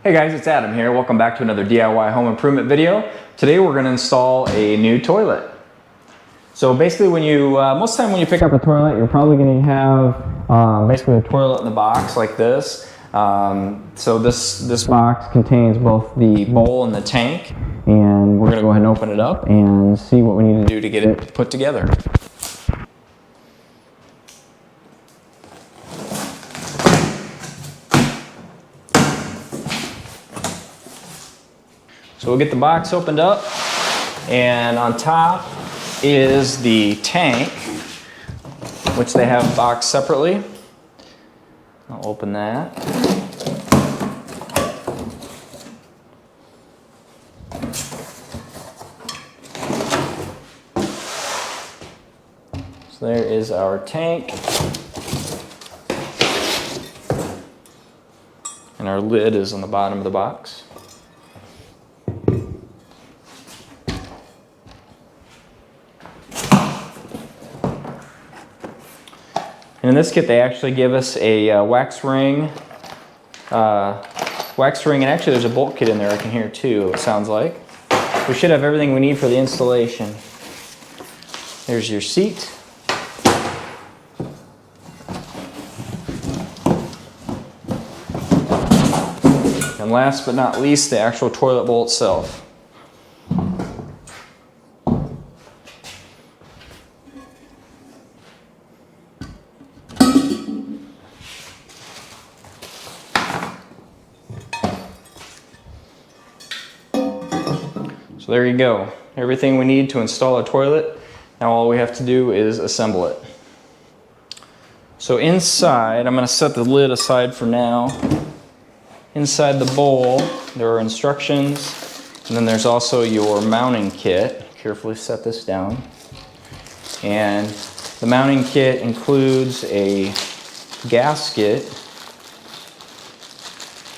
Hey guys, it's Adam here. Welcome back to another DIY home improvement video. Today we're going to install a new toilet. So basically most of the time when you pick up a toilet, you're probably going to have basically a toilet in the box like this. So this box contains both the bowl and the tank, and we're going to go ahead and open it up and see what we need to do to get it put together. So we'll get the box opened up, and on top is the tank, which they have boxed separately. I'll open that. So there is our tank. And our lid is on the bottom of the box. And in this kit, they actually give us a wax ring, and actually there's a bolt kit in there I can hear too, it sounds like. We should have everything we need for the installation. There's your seat. And last but not least, the actual toilet bowl itself. So there you go. Everything we need to install a toilet. Now all we have to do is assemble it. So inside, I'm going to set the lid aside for now. Inside the bowl, there are instructions, and then there's also your mounting kit. Carefully set this down. And the mounting kit includes a gasket.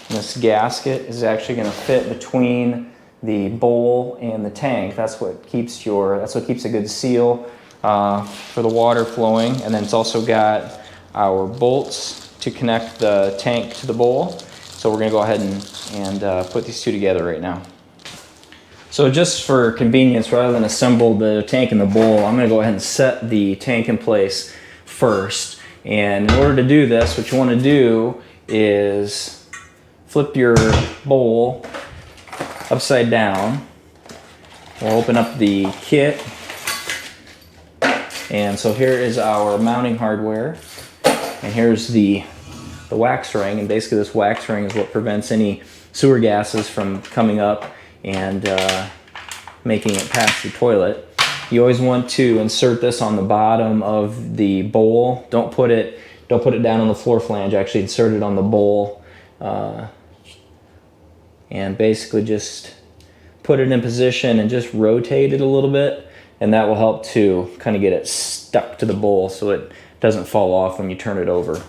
And this gasket is actually going to fit between the bowl and the tank. That's what keeps a good seal for the water flowing. And then it's also got our bolts to connect the tank to the bowl. So we're going to go ahead and put these two together right now. So just for convenience, rather than assemble the tank and the bowl, I'm going to go ahead and set the tank in place first. And in order to do this, what you want to do is flip your bowl upside down. We'll open up the kit. And so here is our mounting hardware. And here's the wax ring. And basically this wax ring is what prevents any sewer gases from coming up and making it past the toilet. You always want to insert this on the bottom of the bowl. Don't put it down on the floor flange. Actually insert it on the bowl. And basically just put it in position and just rotate it a little bit, and that will help to kind of get it stuck to the bowl so it doesn't fall off when you turn it over.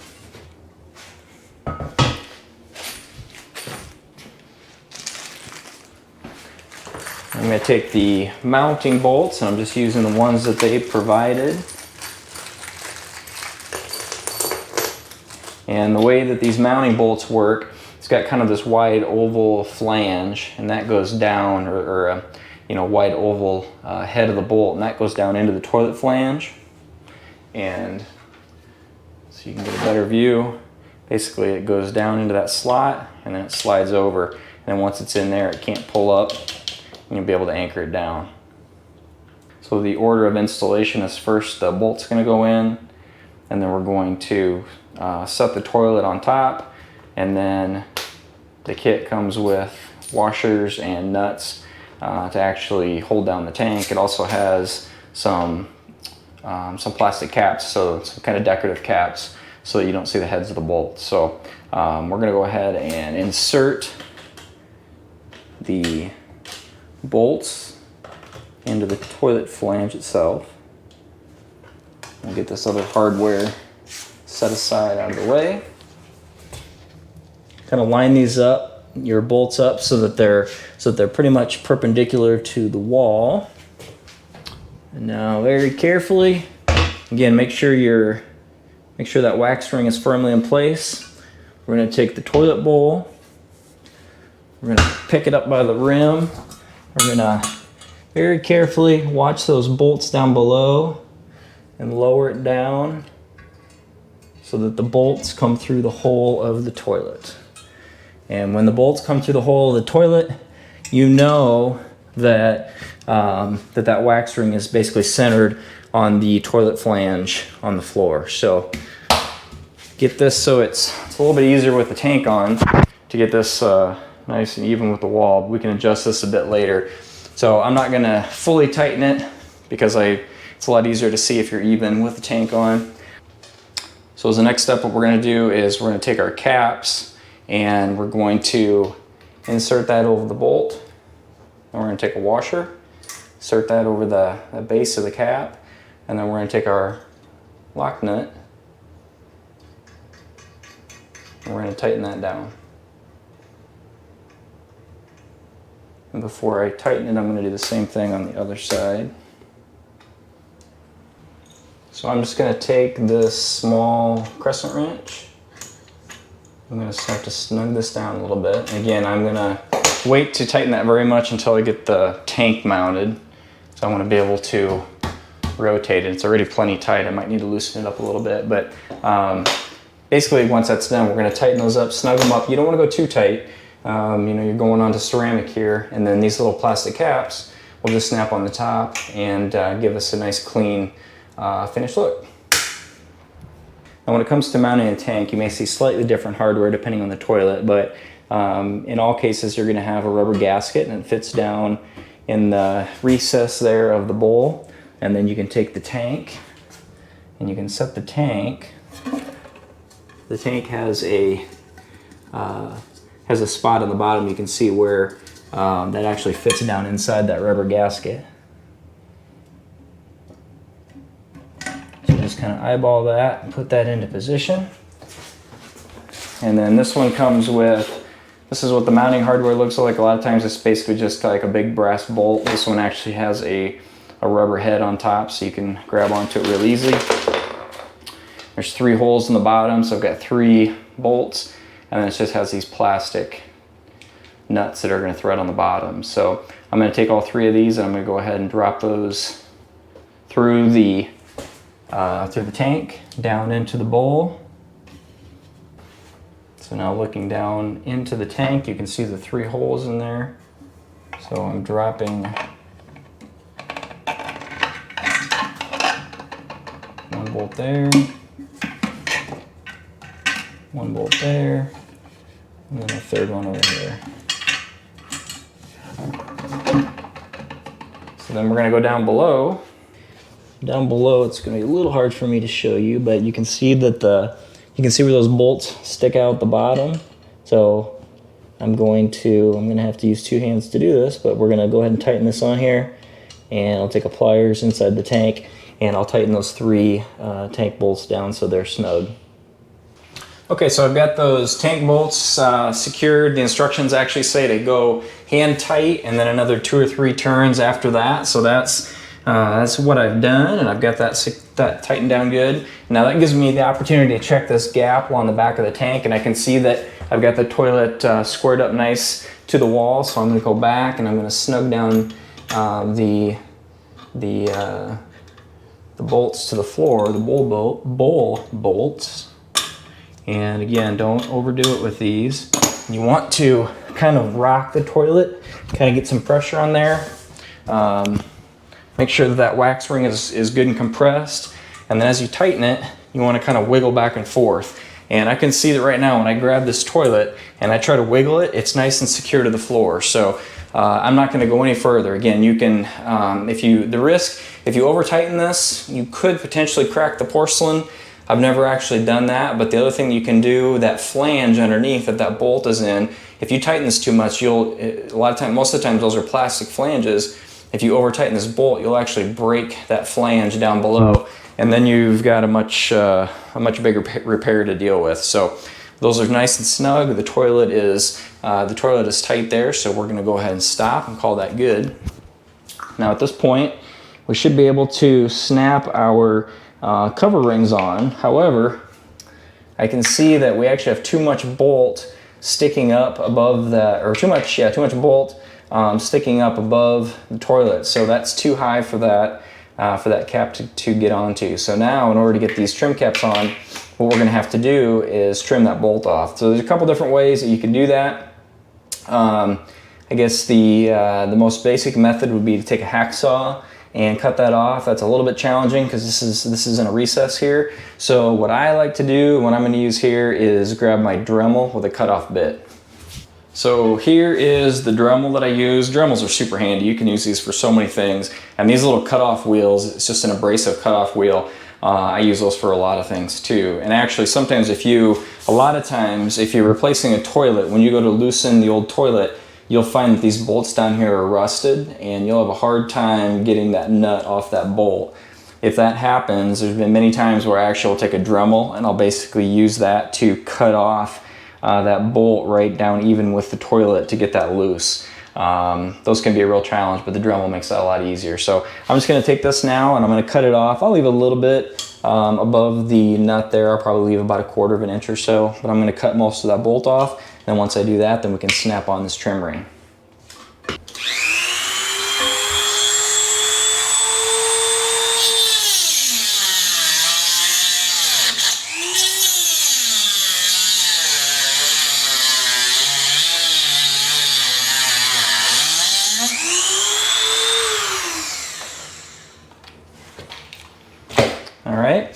I'm going to take the mounting bolts, and I'm just using the ones that they provided. And the way that these mounting bolts work, it's got kind of this wide oval flange, and that goes down, or a wide oval head of the bolt, and that goes down into the toilet flange. And so you can get a better view. Basically, it goes down into that slot, and then it slides over. And then once it's in there, it can't pull up, and you'll be able to anchor it down. So the order of installation is first the bolt's going to go in, and then we're going to set the toilet on top. And then the kit comes with washers and nuts to actually hold down the tank. It also has some plastic caps, so some kind of decorative caps, so that you don't see the heads of the bolts. So we're going to go ahead and insert the bolts into the toilet flange itself. We'll get this other hardware set aside out of the way. Kind of line these up, your bolts up, so that they're pretty much perpendicular to the wall. And now, very carefully, again, make sure that wax ring is firmly in place. We're going to take the toilet bowl, We're gonna pick it up by the rim. We're gonna very carefully watch those bolts down below and lower it down so that the bolts come through the hole of the toilet. And when the bolts come through the hole of the toilet, you know that that wax ring is basically centered on the toilet flange on the floor. So get this so it's a little bit easier with the tank on to get this nice and even with the wall. We can adjust this a bit later. So I'm not gonna fully tighten it because it's a lot easier to see if you're even with the tank on. So as the next step, what we're gonna do is we're gonna take our caps and we're going to insert that over the bolt. Then we're gonna take a washer, insert that over the base of the cap, and then we're gonna take our lock nut and we're gonna tighten that down. And before I tighten it, I'm gonna do the same thing on the other side. So I'm just gonna take this small crescent wrench. I'm gonna start to snug this down a little bit. Again, I'm gonna wait to tighten that very much until I get the tank mounted. So I wanna be able to rotate it. It's already plenty tight. I might need to loosen it up a little bit, but basically once that's done, we're gonna tighten those up, snug them up. You don't wanna go too tight. You know, you're going onto ceramic here, and then these little plastic caps will just snap on the top and give us a nice clean finished look. Now when it comes to mounting a tank, you may see slightly different hardware depending on the toilet, but in all cases you're going to have a rubber gasket and it fits down in the recess there of the bowl, and then you can take the tank and you can set the tank. The tank has a spot on the bottom. You can see where that actually fits down inside that rubber gasket. So just kind of eyeball that and put that into position. And then this one comes with, this is what the mounting hardware looks like. A lot of times it's basically just like a big brass bolt. This one actually has a rubber head on top so you can grab onto it real easily. There's 3 holes in the bottom, so I've got 3 bolts. And then it just has these plastic nuts that are going to thread on the bottom. So I'm going to take all 3 of these and I'm going to go ahead and drop those through the tank down into the bowl. So now looking down into the tank, you can see the 3 holes in there. So I'm dropping one bolt there, one bolt there, and then a 3rd one over here. So then we're going to go down below. Down below, it's going to be a little hard for me to show you, but you can see that you can see where those bolts stick out the bottom. So I'm going to have to use 2 hands to do this, but we're going to go ahead and tighten this on here, and I'll take a pliers inside the tank, and I'll tighten those 3 tank bolts down so they're snug. Okay, so I've got those tank bolts secured. The instructions actually say to go hand tight and then another 2 or 3 turns after that. So that's what I've done, and I've got that tightened down good. Now that gives me the opportunity to check this gap along the back of the tank, and I can see that I've got the toilet squared up nice to the wall. So I'm going to go back and I'm going to snug down the bolts to the floor, the bowl bolts. And again, don't overdo it with these. You want to kind of rock the toilet, kind of get some pressure on there. Make sure that wax ring is good and compressed. And then as you tighten it, you want to kind of wiggle back and forth. And I can see that right now when I grab this toilet and I try to wiggle it, it's nice and secure to the floor. So I'm not going to go any further. Again, you can, if you over tighten this, you could potentially crack the porcelain. I've never actually done that, but the other thing you can do, that flange underneath that bolt is in, if you tighten this too much, most of the time those are plastic flanges. If you over tighten this bolt, you'll actually break that flange down below, and then you've got a much bigger repair to deal with. So those are nice and snug. The toilet is tight there, so we're gonna go ahead and stop and call that good. Now at this point, we should be able to snap our cover rings on. However, I can see that we actually have too much bolt sticking up above that, or too much bolt sticking up above the toilet. So that's too high for that cap to get onto. So now, in order to get these trim caps on, what we're going to have to do is trim that bolt off. So there's a couple different ways that you can do that. I guess the most basic method would be to take a hacksaw and cut that off. That's a little bit challenging because this is in a recess here. So what I like to do, what I'm going to use here, is grab my Dremel with a cutoff bit. So here is the Dremel that I use. Dremels are super handy. You can use these for so many things. And these little cutoff wheels, it's just an abrasive cutoff wheel. I use those for a lot of things too. And actually sometimes a lot of times if you're replacing a toilet, when you go to loosen the old toilet, you'll find that these bolts down here are rusted and you'll have a hard time getting that nut off that bolt. If that happens, there's been many times where I actually will take a Dremel and I'll basically use that to cut off that bolt right down even with the toilet to get that loose. Those can be a real challenge, but the Dremel makes that a lot easier. So I'm just going to take this now and I'm going to cut it off. I'll leave a little bit above the nut there. I'll probably leave about 1/4 of an inch or so, but I'm going to cut most of that bolt off. And once I do that, then we can snap on this trim ring. All right,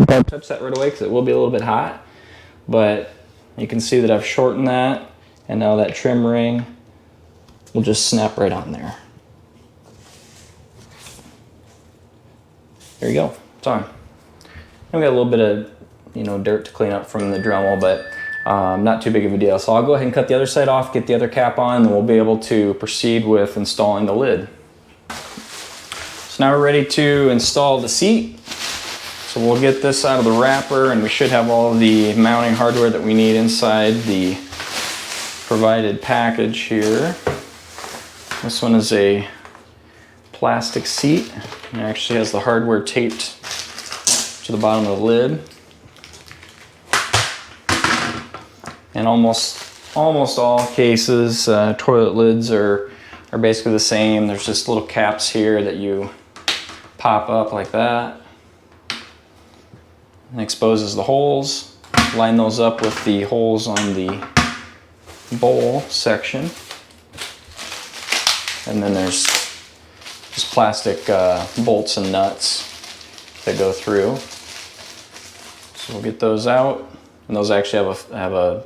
don't touch that right away because it will be a little bit hot, but you can see that I've shortened that, and now that trim ring will just snap right on there. There you go, it's on. And we got a little bit of dirt to clean up from the Dremel, but not too big of a deal. So I'll go ahead and cut the other side off, get the other cap on, and then we'll be able to proceed with installing the lid. So now we're ready to install the seat. So we'll get this out of the wrapper and we should have all of the mounting hardware that we need inside the provided package here. This one is a plastic seat and it actually has the hardware taped to the bottom of the lid. In almost all cases, toilet lids are basically the same. There's just little caps here that you pop up like that and exposes the holes. Line those up with the holes on the bowl section, and then there's just plastic bolts and nuts that go through. So we'll get those out, and those actually have a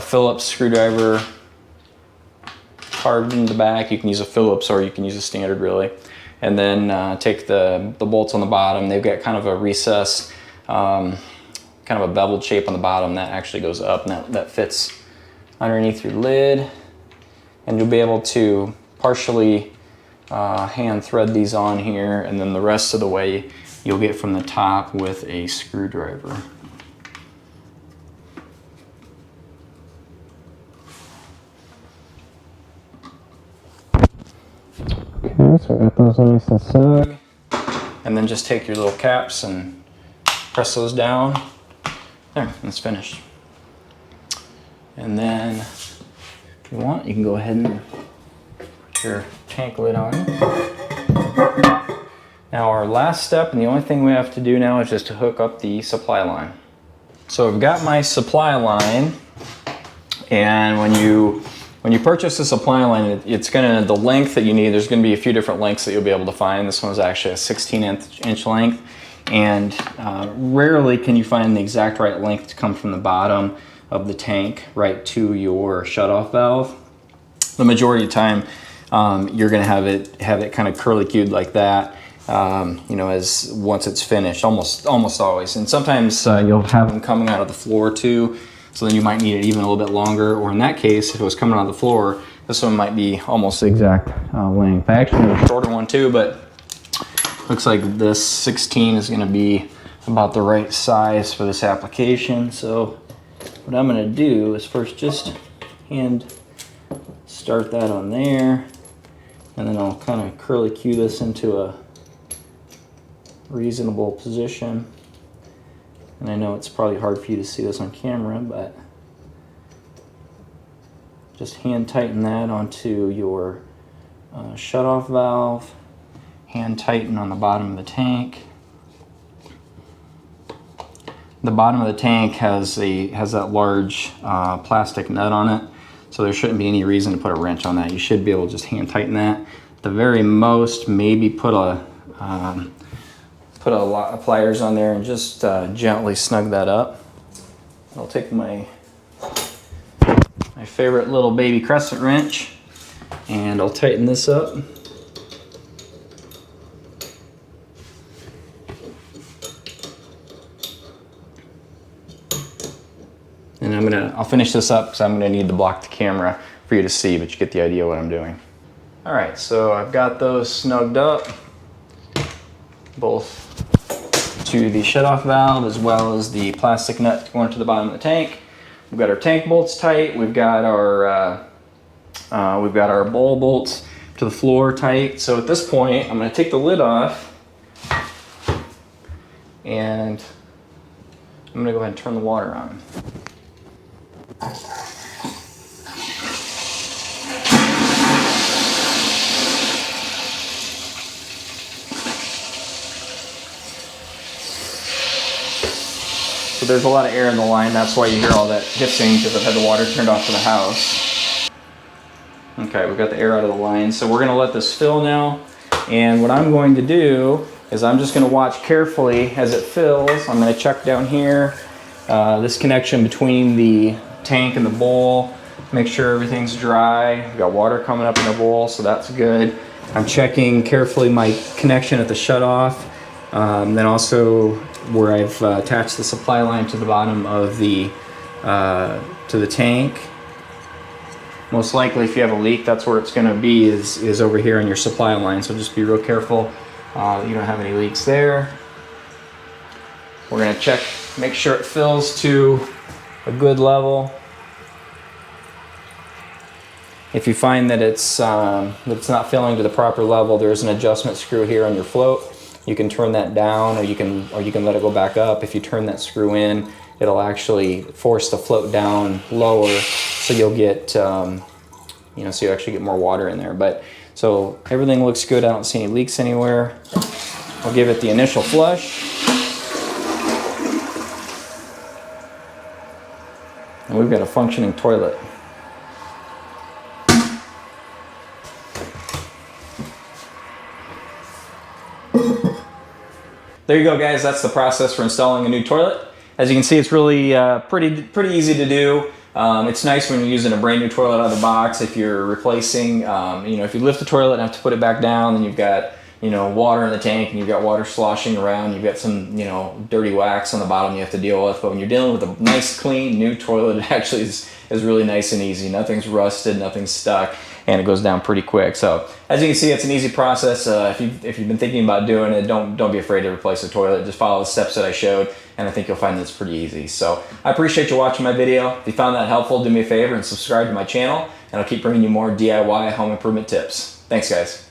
Phillips screwdriver carved in the back. You can use a Phillips or you can use a standard, really. And then take the bolts on the bottom. They've got kind of a recessed, kind of a beveled shape on the bottom that actually goes up, and that fits underneath your lid. And you'll be able to partially hand thread these on here, and then the rest of the way you'll get from the top with a screwdriver. Okay, so we got those nice and snug. And then just take your little caps and press those down. There, it's finished. And then, if you want, you can go ahead and put your tank lid on. Now our last step, and the only thing we have to do now, is just to hook up the supply line. So I've got my supply line, and when you purchase a supply line, the length that you need, there's gonna be a few different lengths that you'll be able to find. This one's actually a 16-inch length, and rarely can you find the exact right length to come from the bottom of the tank right to your shutoff valve. The majority of the time, you're gonna have it kind of curly-cued like that, as once it's finished, almost always. And sometimes you'll have them coming out of the floor too, so then you might need it even a little bit longer, or in that case, if it was coming out of the floor, this one might be almost the exact length. I actually have a shorter one too, but looks like this 16 is gonna be about the right size for this application. So what I'm gonna do is first just hand start that on there, and then I'll kind of curly cue this into a reasonable position. And I know it's probably hard for you to see this on camera, but just hand tighten that onto your shutoff valve. Hand tighten on the bottom of the tank. The bottom of the tank has that large plastic nut on it, so there shouldn't be any reason to put a wrench on that. You should be able to just hand tighten that. At the very most, maybe put a lot of pliers on there and just gently snug that up. I'll take my favorite little baby crescent wrench and I'll tighten this up. And I'll finish this up because I'm gonna need to block the camera for you to see, but you get the idea what I'm doing. All right, so I've got those snugged up, both to the shutoff valve as well as the plastic nut going to the bottom of the tank. We've got our tank bolts tight. We've got our bowl bolts to the floor tight. So at this point, I'm gonna take the lid off and I'm gonna go ahead and turn the water on. So there's a lot of air in the line. That's why you hear all that hissing, because I've had the water turned off to the house. Okay, we've got the air out of the line. So we're gonna let this fill now. And what I'm going to do is I'm just gonna watch carefully as it fills. I'm gonna check down here, this connection between the tank and the bowl, make sure everything's dry. We've got water coming up in the bowl, so that's good. I'm checking carefully my connection at the shutoff. Then also where I've attached the supply line to the bottom of the to the tank. Most likely if you have a leak, that's where it's gonna be, is over here on your supply line. So just be real careful that you don't have any leaks there. We're gonna check, make sure it fills to a good level. If you find that it's not filling to the proper level, there's an adjustment screw here on your float. You can turn that down, or you can let it go back up. If you turn that screw in, it'll actually force the float down lower, so you'll get so you actually get more water in there. But so everything looks good. I don't see any leaks anywhere. I'll give it the initial flush. And we've got a functioning toilet. There you go, guys. That's the process for installing a new toilet. As you can see, it's really pretty easy to do. It's nice when you're using a brand new toilet out of the box. If you're replacing, if you lift the toilet and have to put it back down, then you've got water in the tank and you've got water sloshing around. You've got some dirty wax on the bottom you have to deal with. But when you're dealing with a nice, clean, new toilet, it actually is really nice and easy. Nothing's rusted, nothing's stuck, and it goes down pretty quick. So as you can see, it's an easy process. If you've been thinking about doing it, don't be afraid to replace the toilet. Just follow the steps that I showed, and I think you'll find this pretty easy. So I appreciate you watching my video. If you found that helpful, do me a favor and subscribe to my channel, and I'll keep bringing you more DIY home improvement tips. Thanks, guys.